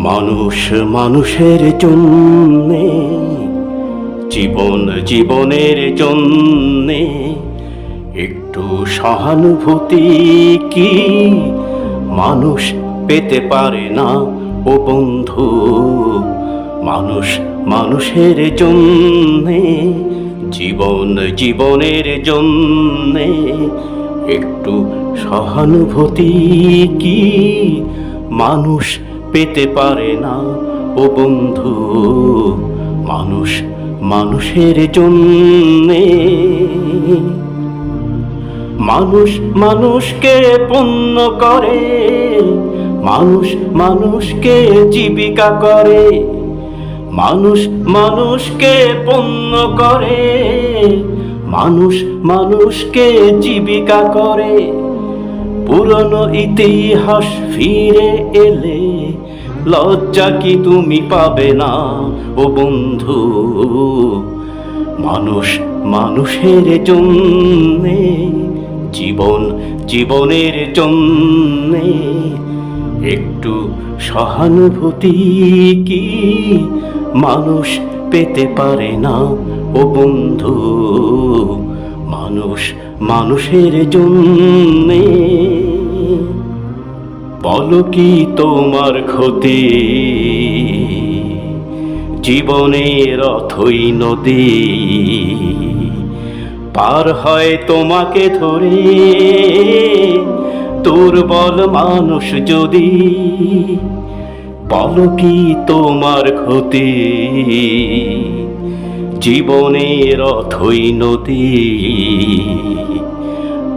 মানুষ মানুষের জন্যে, জীবন জীবনের জন্যে একটু সহানুভূতি কি মানুষ পেতে পারে না ও বন্ধু? মানুষ মানুষের জন্যে, জীবন জীবনের জন্যে একটু সহানুভূতি কি মানুষ পেতে পারে না ও বন্ধু? মানুষ মানুষের জন্যে। মানুষ মানুষকে পণ্য করে, মানুষ মানুষকে জীবিকা করে, মানুষ মানুষকে পণ্য করে, মানুষ মানুষকে জীবিকা করে। পুরনো ইতিহাস ফিরে এলে লজ্জা কি তুমি পাবে না ও বন্ধু? মানুষ মানুষের জন্যে, জীবন জীবনের জন্যে একটু সহানুভূতি কি মানুষ পেতে পারে না ও বন্ধু? মানুষ মানুষের জন্যে। বলো কি তোমার ক্ষতি? জীবনের অথই নদী পার হয় তোমাকে ধরে দুর্বল মানুষ যদি। বলো কি তোমার ক্ষতি? জীবনের অথই নদী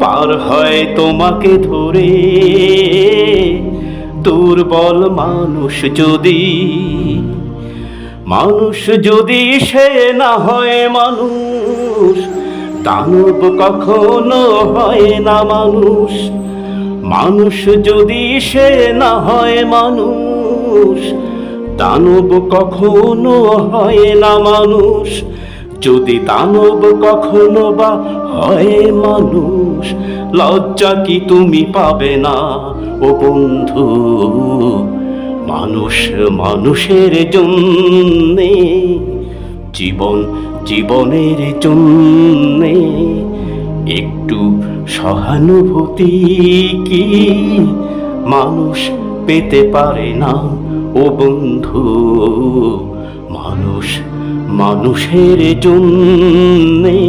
পার হয় তোমাকে ধরে দুর্বল মানুষ যদি। মানুষ যদি সে না হয় মানুষ, দানব কখনো হয় না মানুষ। মানুষ যদি সে না হয় মানুষ, দানব কখনো হয় না মানুষ। যদি দানব কখনো বা হয় মানুষ, লজ্জা কি তুমি পাবে না ও বন্ধু? মানুষ মানুষের জন্যে, জীবন জীবনের জন্যে একটু সহানুভূতি কি মানুষ পেতে পারে না ও বন্ধু? মানুষ মানুষের জন্যে।